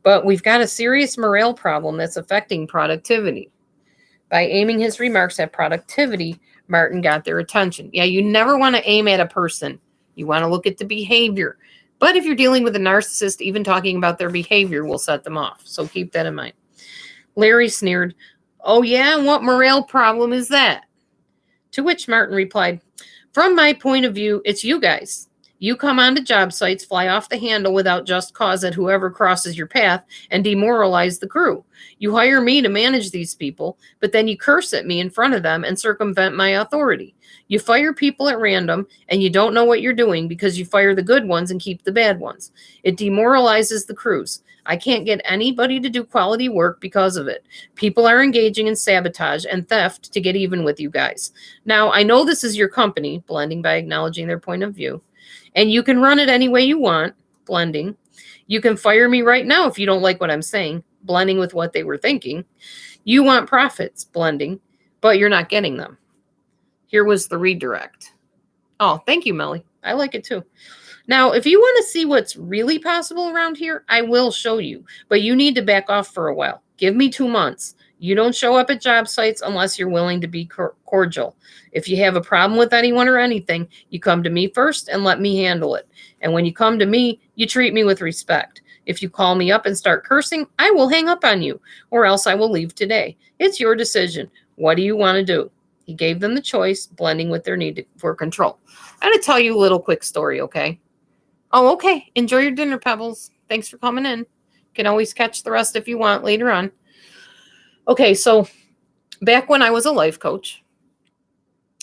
"But we've got a serious morale problem that's affecting productivity." By aiming his remarks at productivity, Martin got their attention. Yeah, you never want to aim at a person. You want to look at the behavior. But if you're dealing with a narcissist, even talking about their behavior will set them off. So keep that in mind. Larry sneered, "Oh yeah, and what morale problem is that?" To which Martin replied, "From my point of view, it's you guys. You come onto job sites, fly off the handle without just cause at whoever crosses your path, and demoralize the crew. You hire me to manage these people, but then you curse at me in front of them and circumvent my authority. You fire people at random, and you don't know what you're doing because you fire the good ones and keep the bad ones. It demoralizes the crews. I can't get anybody to do quality work because of it. People are engaging in sabotage and theft to get even with you guys. Now, I know this is your company," blending by acknowledging their point of view, "and you can run it any way you want," blending. "You can fire me right now if you don't like what I'm saying," blending with what they were thinking. "You want profits," blending, "but you're not getting them." Here was the redirect. Oh, thank you, Melly. I like it too. "Now, if you want to see what's really possible around here, I will show you, but you need to back off for a while. Give me 2 months. You don't show up at job sites unless you're willing to be cordial. If you have a problem with anyone or anything, you come to me first and let me handle it. And when you come to me, you treat me with respect. If you call me up and start cursing, I will hang up on you, or else I will leave today. It's your decision. What do you want to do?" He gave them the choice, blending with their need for control. I'm going to tell you a little quick story, okay? Oh, okay. Enjoy your dinner, Pebbles. Thanks for coming in. Can always catch the rest if you want later on. Okay, so back when I was a life coach,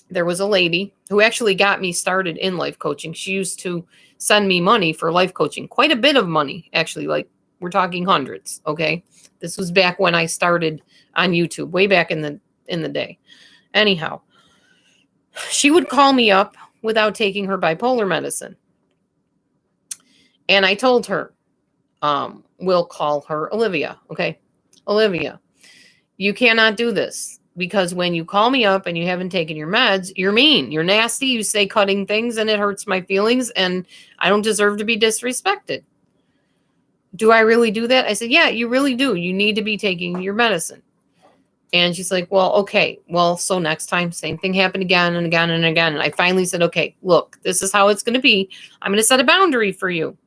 there was a lady who actually got me started in life coaching. She used to send me money for life coaching, quite a bit of money, actually, like we're talking hundreds, okay? This was back when I started on YouTube, way back in the day. Anyhow, she would call me up without taking her bipolar medicine. And I told her, we'll call her Olivia, okay? Olivia, you cannot do this because when you call me up and you haven't taken your meds, you're mean, you're nasty, you say cutting things and it hurts my feelings and I don't deserve to be disrespected. Do I really do that? I said, yeah, you really do. You need to be taking your medicine. And she's like, well, okay. Well, so next time, same thing happened again and again and again. And I finally said, okay, look, this is how it's going to be. I'm going to set a boundary for you.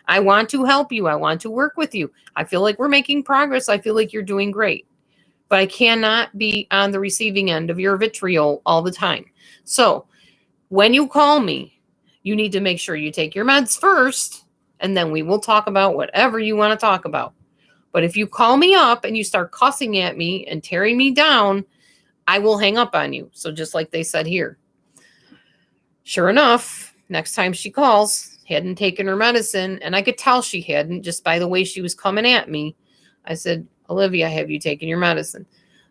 I want to help you. I want to work with you. I feel like we're making progress. I feel like you're doing great. But I cannot be on the receiving end of your vitriol all the time. So when you call me, you need to make sure you take your meds first, and then we will talk about whatever you want to talk about. But if you call me up and you start cussing at me and tearing me down, I will hang up on you. So just like they said here. Sure enough, next time she calls, hadn't taken her medicine, and I could tell she hadn't just by the way she was coming at me. I said, Olivia, have you taken your medicine?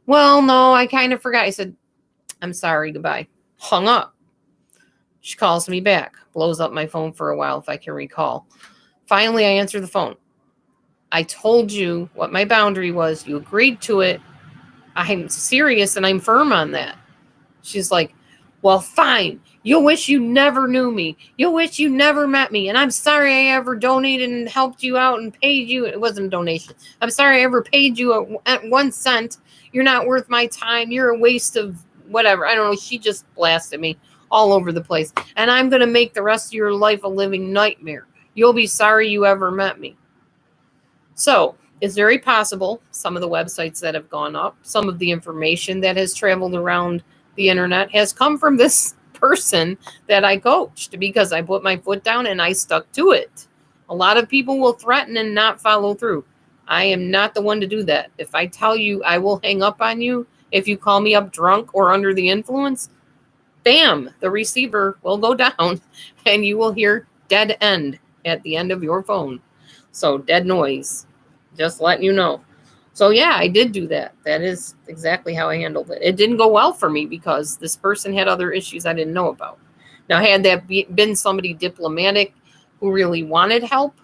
Well, no, I kind of forgot. I said, I'm sorry, goodbye. Hung up. She calls me back, blows up my phone for a while if I can recall. Finally, I answer the phone. I told you what my boundary was. You agreed to it. I'm serious and I'm firm on that. She's like, well, fine. You'll wish you never knew me. You'll wish you never met me. And I'm sorry I ever donated and helped you out and paid you. It wasn't a donation. I'm sorry I ever paid you at 1 cent. You're not worth my time. You're a waste of whatever. I don't know. She just blasted me all over the place. And I'm going to make the rest of your life a living nightmare. You'll be sorry you ever met me. So It's very possible some of the websites that have gone up, some of the information that has traveled around the internet has come from this person that I coached because I put my foot down and I stuck to it. A lot of people will threaten and not follow through. I am not the one to do that. If I tell you I will hang up on you, if you call me up drunk or under the influence, bam, the receiver will go down and you will hear dead end at the end of your phone. So dead noise, just letting you know. So yeah, I did do that. That is exactly how I handled it. It didn't go well for me because this person had other issues I didn't know about. Now, had that been somebody diplomatic who really wanted help,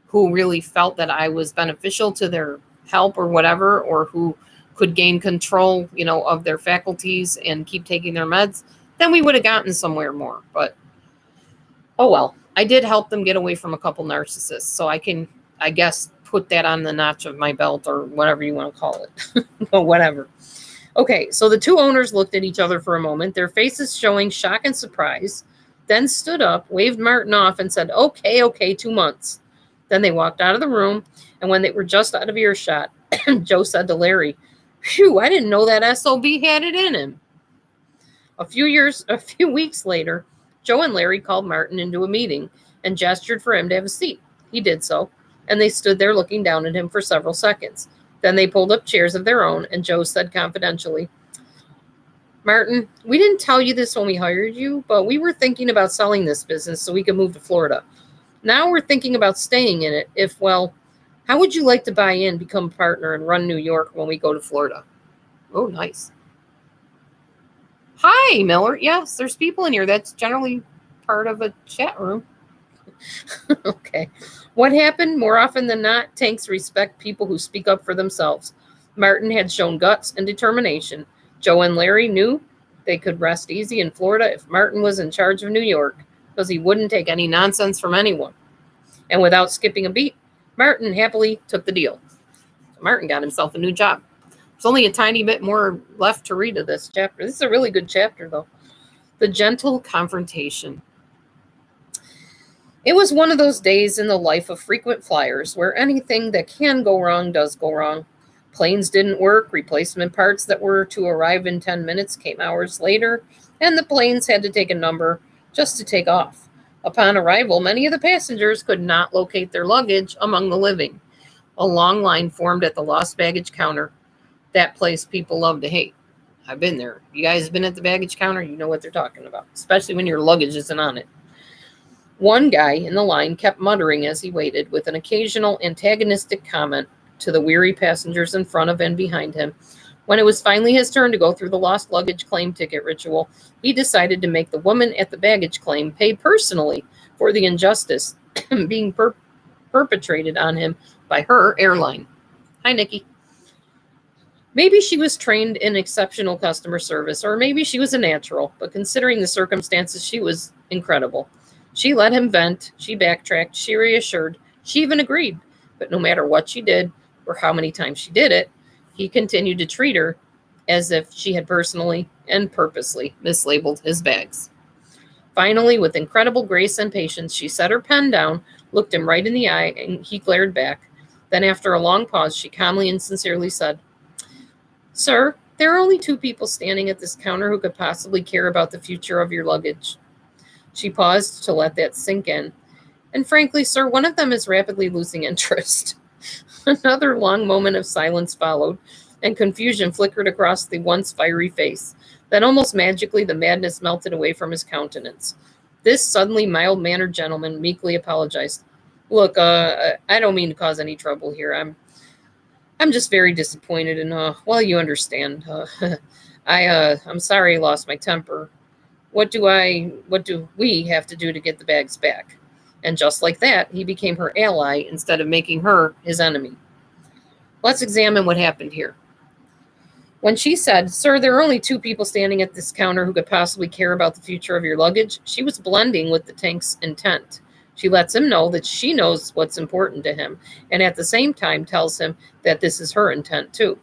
who really felt that I was beneficial to their help or whatever, or who could gain control, of their faculties and keep taking their meds, then we would have gotten somewhere more. But, oh well, I did help them get away from a couple narcissists. So I can, I guess, put that on the notch of my belt or whatever you want to call it. Or whatever. Okay, so the two owners looked at each other for a moment, their faces showing shock and surprise, then stood up, waved Martin off, and said, okay, 2 months. Then they walked out of the room, and when they were just out of earshot, Joe said to Larry, "Phew, I didn't know that SOB had it in him." A few weeks later, Joe and Larry called Martin into a meeting and gestured for him to have a seat. He did so, and they stood there looking down at him for several seconds. Then they pulled up chairs of their own, and Joe said confidentially, "Martin, we didn't tell you this when we hired you, but we were thinking about selling this business so we could move to Florida. Now we're thinking about staying in it how would you like to buy in, become a partner, and run New York when we go to Florida?" Oh, nice. Hi, Miller. Yes, there's people in here. That's generally part of a chat room. Okay. What happened? More often than not, tanks respect people who speak up for themselves. Martin had shown guts and determination. Joe and Larry knew they could rest easy in Florida if Martin was in charge of New York, because he wouldn't take any nonsense from anyone. And without skipping a beat, Martin happily took the deal. So Martin got himself a new job. There's only a tiny bit more left to read of this chapter. This is a really good chapter, though. The gentle confrontation. It was one of those days in the life of frequent flyers where anything that can go wrong does go wrong. Planes didn't work, replacement parts that were to arrive in 10 minutes came hours later, and the planes had to take a number just to take off. Upon arrival, many of the passengers could not locate their luggage among the living. A long line formed at the lost baggage counter. That place people love to hate. I've been there. You guys been at the baggage counter? You know what they're talking about, especially when your luggage isn't on it. One guy in the line kept muttering as he waited, with an occasional antagonistic comment to the weary passengers in front of and behind him. When it was finally his turn to go through the lost luggage claim ticket ritual, he decided to make the woman at the baggage claim pay personally for the injustice being perpetrated on him by her airline. Hi, Nikki. Maybe she was trained in exceptional customer service, or maybe she was a natural, but considering the circumstances, she was incredible. She let him vent, she backtracked, she reassured, she even agreed. But no matter what she did, or how many times she did it, he continued to treat her as if she had personally and purposely mislabeled his bags. Finally, with incredible grace and patience, she set her pen down, looked him right in the eye, and he glared back. Then, after a long pause, she calmly and sincerely said, "Sir, there are only 2 people standing at this counter who could possibly care about the future of your luggage." She paused to let that sink in. "And frankly, sir, one of them is rapidly losing interest." Another long moment of silence followed, and confusion flickered across the once fiery face. Then almost magically the madness melted away from his countenance. This suddenly mild-mannered gentleman meekly apologized. "Look, I don't mean to cause any trouble here. I'm just very disappointed, and well, you understand. I'm sorry I lost my temper. What do we have to do to get the bags back?" And just like that, he became her ally instead of making her his enemy. Let's examine what happened here. When she said, "Sir, there are only 2 people standing at this counter who could possibly care about the future of your luggage," she was blending with the tank's intent. She lets him know that she knows what's important to him, and at the same time tells him that this is her intent too.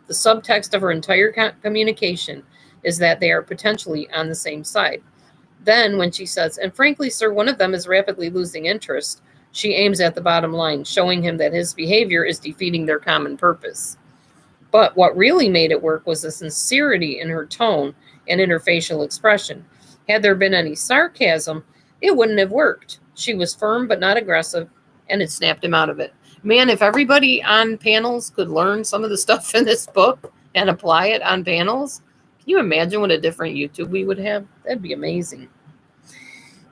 The subtext of her entire communication is that they are potentially on the same side. Then, when she says, "And frankly, sir, one of them is rapidly losing interest," She aims at the bottom line, showing him that his behavior is defeating their common purpose. But what really made it work was the sincerity in her tone and in her facial expression. Had there been any sarcasm, it wouldn't have worked. She was firm but not aggressive, and it snapped him out of it. Man, if everybody on panels could learn some of the stuff in this book and apply it on panels, can you imagine what a different YouTube we would have? That'd be amazing.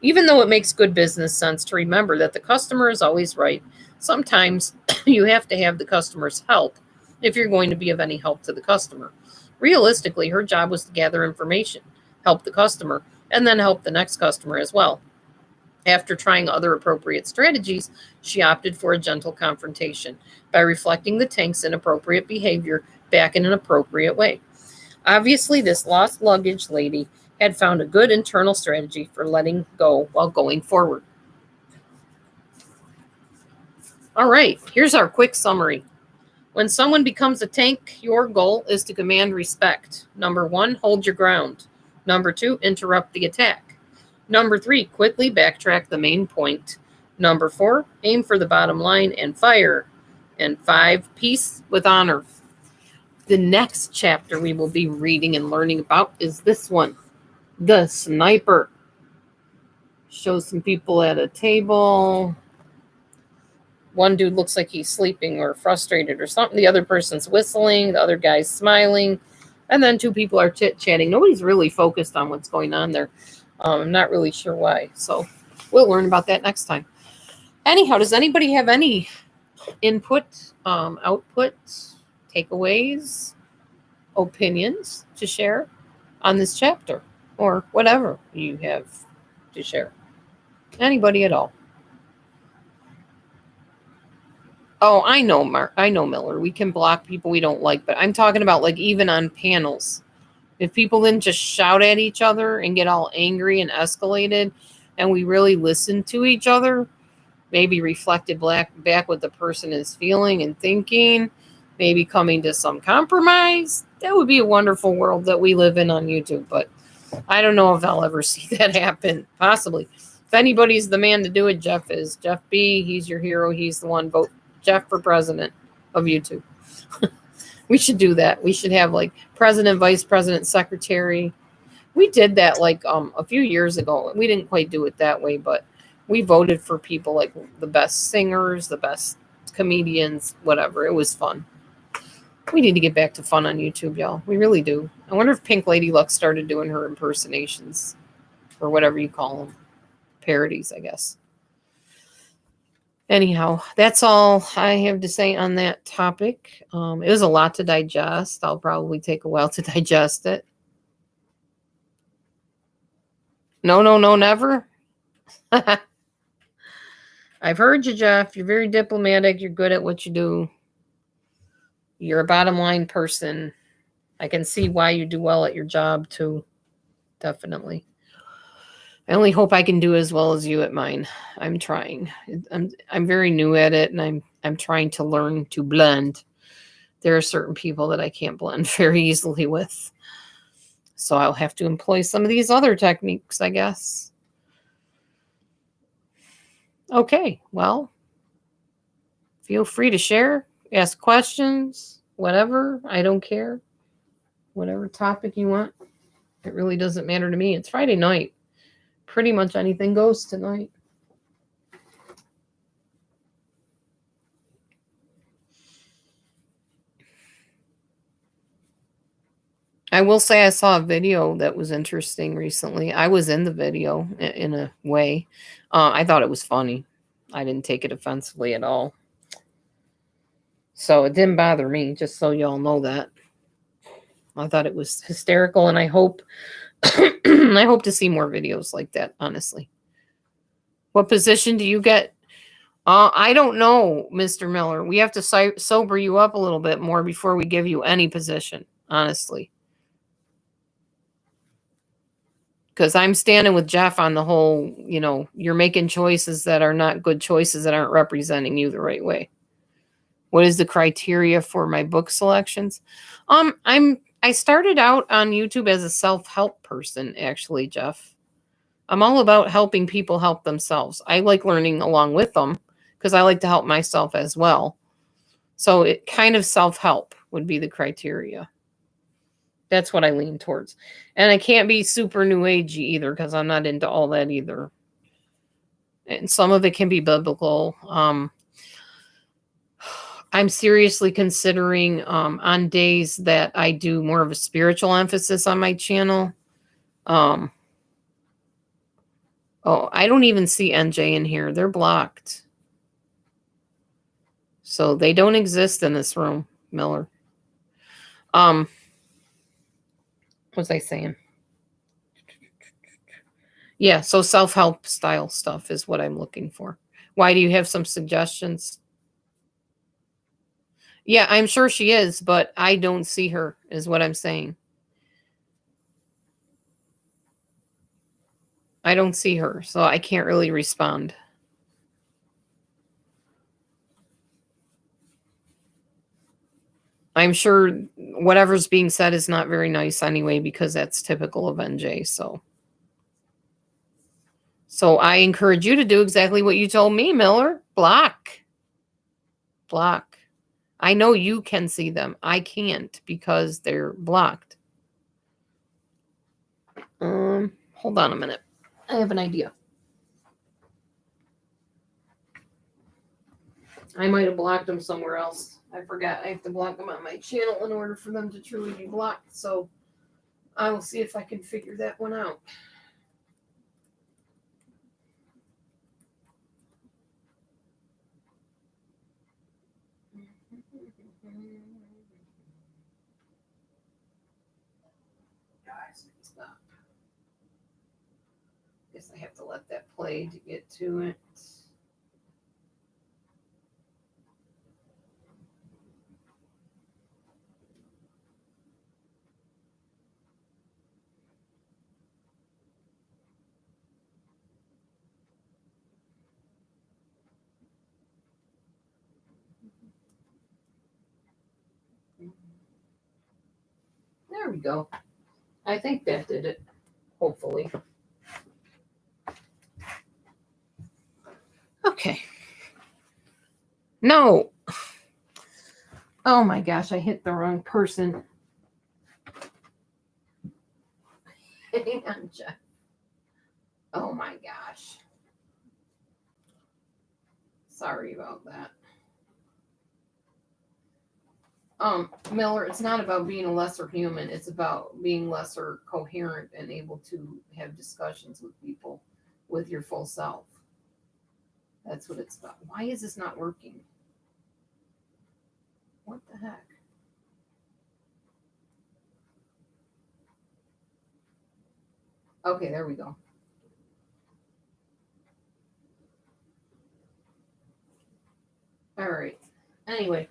Even though it makes good business sense to remember that the customer is always right, sometimes you have to have the customer's help if you're going to be of any help to the customer. Realistically, her job was to gather information, help the customer, and then help the next customer as well. After trying other appropriate strategies, she opted for a gentle confrontation by reflecting the tank's inappropriate behavior back in an appropriate way. Obviously, this lost luggage lady had found a good internal strategy for letting go while going forward. All right, here's our quick summary. When someone becomes a tank, your goal is to command respect. Number 1, hold your ground. Number 2, interrupt the attack. Number 3, quickly backtrack the main point. Number 4, aim for the bottom line and fire. And 5, peace with honor. The next chapter we will be reading and learning about is this one, the sniper. Shows some people at a table. One dude looks like he's sleeping or frustrated or something. The other person's whistling. The other guy's smiling. And then 2 people are chit-chatting. Nobody's really focused on what's going on there. I'm not really sure why. So we'll learn about that next time. Anyhow, does anybody have any input, output, takeaways, opinions to share on this chapter? Or whatever you have to share? Anybody at all? Oh, I know, Miller. We can block people we don't like, but I'm talking about like even on panels. If people then just shout at each other and get all angry and escalated, and we really listen to each other, maybe reflected back what the person is feeling and thinking, maybe coming to some compromise, that would be a wonderful world that we live in on YouTube. But I don't know if I'll ever see that happen. Possibly. If anybody's the man to do it, Jeff is. Jeff B., he's your hero. He's the one. Vote Jeff for president of YouTube. We should do that. We should have like president, vice president, secretary. We did that like a few years ago. We didn't quite do it that way, but we voted for people like the best singers, the best comedians, whatever. It was fun. We need to get back to fun on YouTube, y'all. We really do. I wonder if Pink Lady Luck started doing her impersonations or whatever you call them. Parodies, I guess. Anyhow, that's all I have to say on that topic. It was a lot to digest. I'll probably take a while to digest it. No, never. I've heard you, Jeff. You're very diplomatic. You're good at what you do. You're a bottom line person. I can see why you do well at your job, too. Definitely. I only hope I can do as well as you at mine. I'm trying. I'm very new at it, and I'm trying to learn to blend. There are certain people that I can't blend very easily with. So I'll have to employ some of these other techniques, I guess. Okay, well, feel free to share, ask questions, whatever. I don't care. Whatever topic you want. It really doesn't matter to me. It's Friday night. Pretty much anything goes tonight. I will say I saw a video that was interesting recently. I was in the video in a way. I thought it was funny. I didn't take it offensively at all. So it didn't bother me, just so y'all know that. I thought it was hysterical, and I hope I hope to see more videos like that, honestly. What position do you get? I don't know, Mr. Miller. We have to sober you up a little bit more before we give you any position, honestly. Because I'm standing with Jeff on the whole, you're making choices that are not good choices that aren't representing you the right way. What is the criteria for my book selections? I started out on YouTube as a self-help person, actually, Jeff. I'm all about helping people help themselves. I like learning along with them, because I like to help myself as well. So it kind of self-help would be the criteria. That's what I lean towards. And I can't be super new agey either, because I'm not into all that either. And some of it can be biblical. I'm seriously considering on days that I do more of a spiritual emphasis on my channel. Oh, I don't even see NJ in here. They're blocked. So they don't exist in this room, Miller. What was I saying? Yeah, so self-help style stuff is what I'm looking for. Why, do you have some suggestions? Yeah, I'm sure she is, but I don't see her, is what I'm saying. I don't see her, so I can't really respond. I'm sure whatever's being said is not very nice anyway, because that's typical of NJ. So I encourage you to do exactly what you told me, Miller. Block. I know you can see them. I can't, because they're blocked. Hold on a minute. I have an idea. I might have blocked them somewhere else. I forgot. I have to block them on my channel in order for them to truly be blocked. So I will see if I can figure that one out. Guys, stop. Guess I have to let that play to get to it. There we go. I think that did it. Hopefully. Okay. No. Oh my gosh, I hit the wrong person. Hang on, Jeff. Oh my gosh. Sorry about that. Miller, it's not about being a lesser human. It's about being lesser coherent and able to have discussions with people with your full self. That's what it's about. Why is this not working? What the heck? Okay, there we go. All right. Anyway.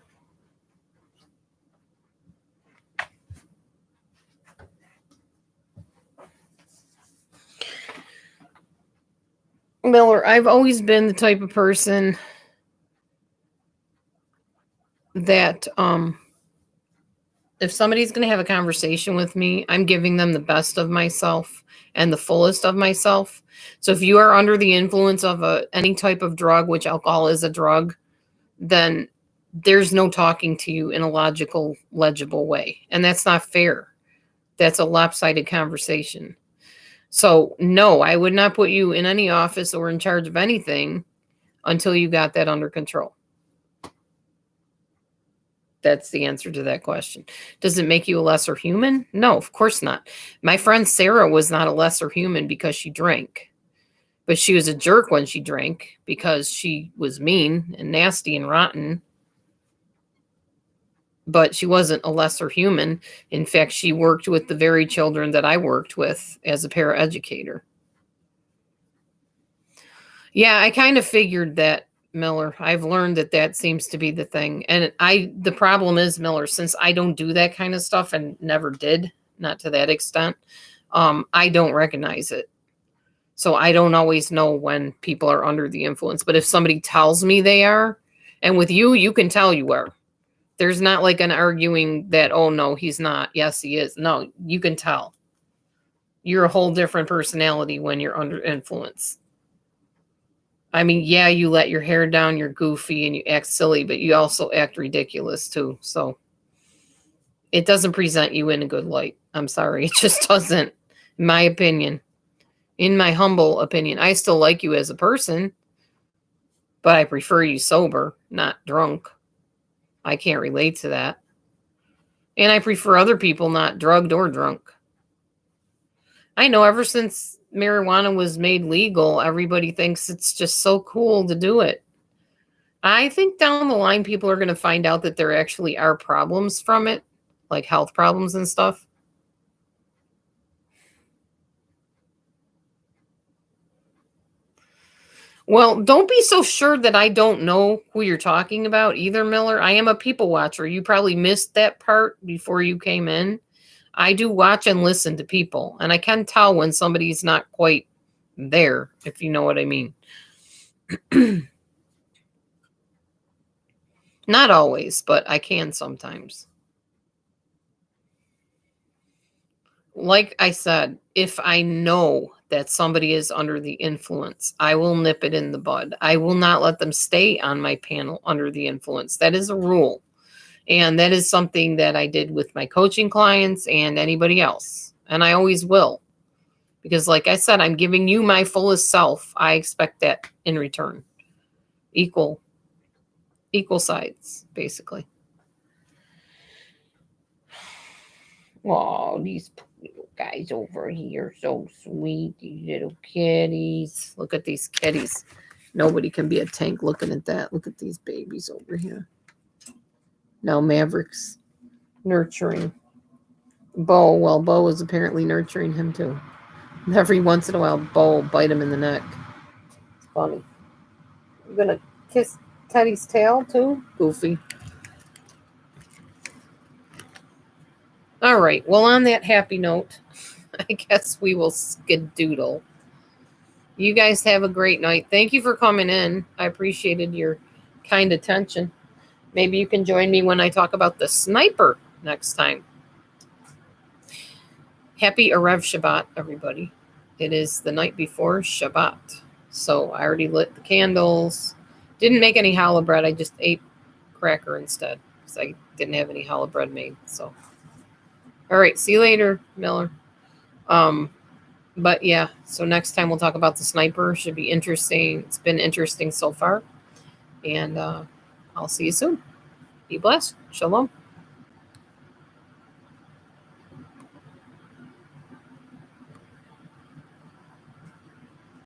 Miller, I've always been the type of person that if somebody's going to have a conversation with me, I'm giving them the best of myself and the fullest of myself. So if you are under the influence of any type of drug, which alcohol is a drug, then there's no talking to you in a logical, legible way. And that's not fair. That's a lopsided conversation. So no, I would not put you in any office or in charge of anything until you got that under control. That's the answer to that question. Does it make you a lesser human? No, of course not. My friend Sarah was not a lesser human because she drank. But she was a jerk when she drank because she was mean and nasty and rotten. But she wasn't a lesser human. In fact, she worked with the very children that I worked with as a paraeducator. Yeah, I kind of figured that, Miller. I've learned that seems to be the thing. And the problem is, Miller, since I don't do that kind of stuff and never did, not to that extent, I don't recognize it. So I don't always know when people are under the influence. But if somebody tells me they are, and with you, you can tell you are. There's not like an arguing that, oh, no, he's not. Yes, he is. No, you can tell. You're a whole different personality when you're under influence. I mean, yeah, you let your hair down, you're goofy and you act silly, but you also act ridiculous too. So it doesn't present you in a good light. I'm sorry. It just doesn't, in my opinion. In my humble opinion. I still like you as a person, but I prefer you sober, not drunk. I can't relate to that. And I prefer other people not drugged or drunk. I know ever since marijuana was made legal, everybody thinks it's just so cool to do it. I think down the line, people are going to find out that there actually are problems from it, like health problems and stuff. Well, don't be so sure that I don't know who you're talking about either, Miller. I am a people watcher. You probably missed that part before you came in. I do watch and listen to people, and I can tell when somebody's not quite there, if you know what I mean. Not always, but I can sometimes. Like I said, if I know that somebody is under the influence, I will nip it in the bud. I will not let them stay on my panel under the influence. That is a rule. And that is something that I did with my coaching clients and anybody else. And I always will. Because like I said, I'm giving you my fullest self. I expect that in return. Equal sides, basically. Oh, these little guys over here, so sweet. These little kitties. Look at these kitties. Nobody can be a tank looking at that. Look at these babies over here. Now Maverick's nurturing Bo. Well, Bo is apparently nurturing him too. Every once in a while, Bo will bite him in the neck. It's funny. You gonna kiss Teddy's tail too? Goofy. All right. Well, on that happy note, I guess we will skedoodle. You guys have a great night. Thank you for coming in. I appreciated your kind attention. Maybe you can join me when I talk about the sniper next time. Happy Erev Shabbat, everybody. It is the night before Shabbat. So I already lit the candles. Didn't make any challah bread. I just ate cracker instead because I didn't have any challah bread made. So, all right. See you later, Miller. But yeah, so next time we'll talk about the sniper. Should be interesting. It's been interesting so far. And I'll see you soon. Be blessed. Shalom.